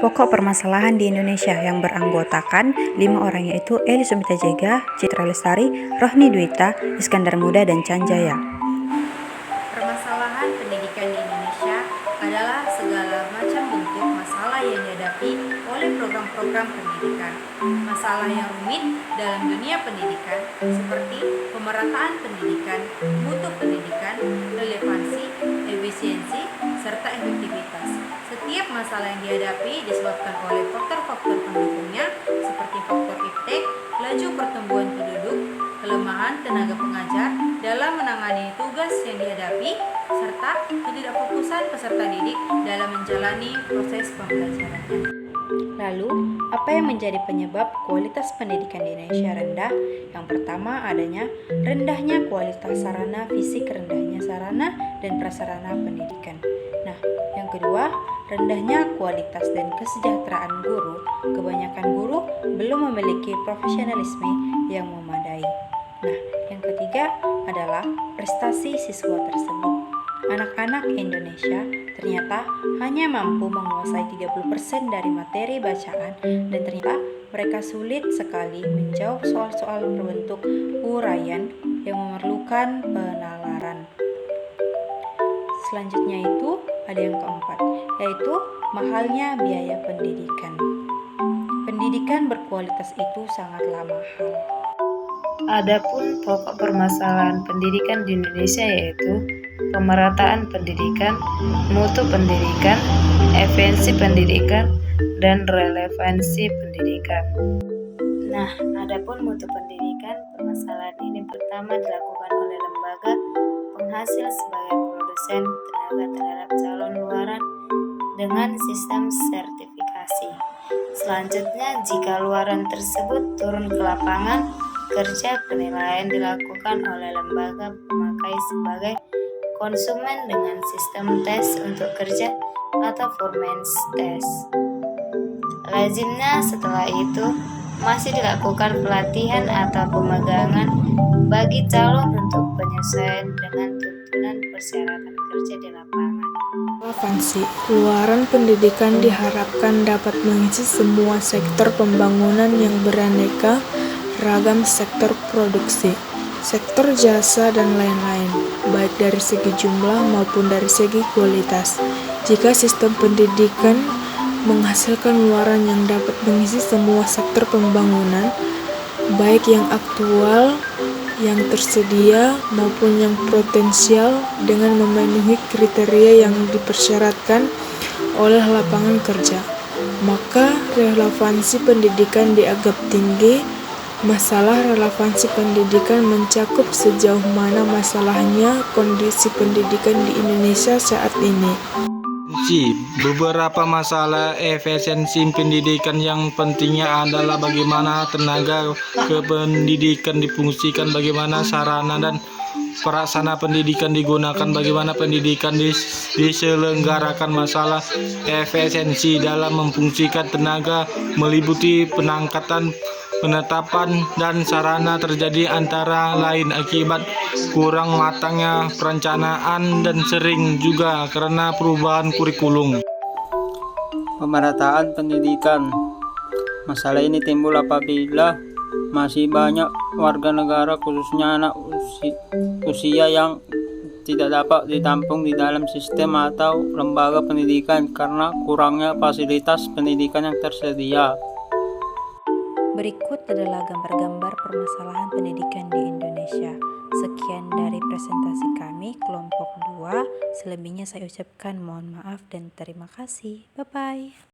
pokok permasalahan di Indonesia yang beranggotakan 5 orang, yaitu Eli Sumita Jega, Citra Lestari, Rohni Dwita, Iskandar Muda, dan Chan Jaya. Permasalahan pendidikan di Indonesia adalah segala macam bentuk masalah yang dihadapi oleh program-program pendidikan. Masalah yang rumit dalam dunia pendidikan seperti pemerataan pendidikan, mutu pendidikan, relevansi, efisiensi, serta efektivitas. Setiap masalah yang dihadapi disebabkan oleh faktor-faktor pendukungnya seperti faktor iptek, laju pertumbuhan penduduk, kelemahan tenaga pengajar dalam menangani tugas yang dihadapi, serta ketidakfokusan peserta didik dalam menjalani proses pembelajarannya. Lalu, apa yang menjadi penyebab kualitas pendidikan di Indonesia rendah? Yang pertama, adanya rendahnya kualitas sarana fisik, rendahnya sarana dan prasarana pendidikan. Nah, yang kedua, rendahnya kualitas dan kesejahteraan guru. Kebanyakan guru belum memiliki profesionalisme yang memadai. Nah, yang ketiga adalah prestasi siswa tersebut. Anak-anak Indonesia ternyata hanya mampu menguasai 30% dari materi bacaan, dan ternyata mereka sulit sekali menjawab soal-soal berbentuk uraian yang memerlukan penalaran. Selanjutnya itu ada yang keempat, yaitu mahalnya biaya pendidikan. Pendidikan berkualitas itu sangatlah mahal. Adapun pokok permasalahan pendidikan di Indonesia yaitu pemerataan pendidikan, mutu pendidikan, efisiensi pendidikan, dan relevansi pendidikan. Nah, adapun mutu pendidikan, permasalahan ini pertama dilakukan oleh lembaga penghasil sebagai produsen tenaga terhadap calon luaran dengan sistem sertifikasi. Selanjutnya, jika luaran tersebut turun ke lapangan kerja, penilaian dilakukan oleh lembaga pemakai sebagai konsumen dengan sistem tes untuk kerja atau performance test. Lazimnya setelah itu masih dilakukan pelatihan atau pemagangan bagi calon untuk penyesuaian dengan tuntunan persyaratan kerja di lapangan. Relevansi luaran pendidikan diharapkan dapat mengisi semua sektor pembangunan yang beraneka ragam, sektor produksi, sektor jasa, dan lain-lain, baik dari segi jumlah maupun dari segi kualitas. Jika sistem pendidikan menghasilkan luaran yang dapat mengisi semua sektor pembangunan, baik yang aktual, yang tersedia, maupun yang potensial, dengan memenuhi kriteria yang dipersyaratkan oleh lapangan kerja, maka relevansi pendidikan dianggap tinggi. Masalah relevansi pendidikan mencakup sejauh mana masalahnya kondisi pendidikan di Indonesia saat ini. Beberapa masalah efisiensi pendidikan yang pentingnya adalah bagaimana tenaga kependidikan difungsikan, bagaimana sarana dan prasarana pendidikan digunakan, bagaimana pendidikan diselenggarakan. Masalah efisiensi dalam memfungsikan tenaga meliputi penangkatan, penetapan, dan sarana terjadi antara lain akibat kurang matangnya perencanaan dan sering juga karena perubahan kurikulum. Pemerataan pendidikan. Masalah ini timbul apabila masih banyak warga negara, khususnya anak usia yang tidak dapat ditampung di dalam sistem atau lembaga pendidikan karena kurangnya fasilitas pendidikan yang tersedia. Berikut adalah gambar-gambar permasalahan pendidikan di Indonesia. Sekian dari presentasi kami, kelompok 2. Selebihnya saya ucapkan mohon maaf dan terima kasih. Bye-bye.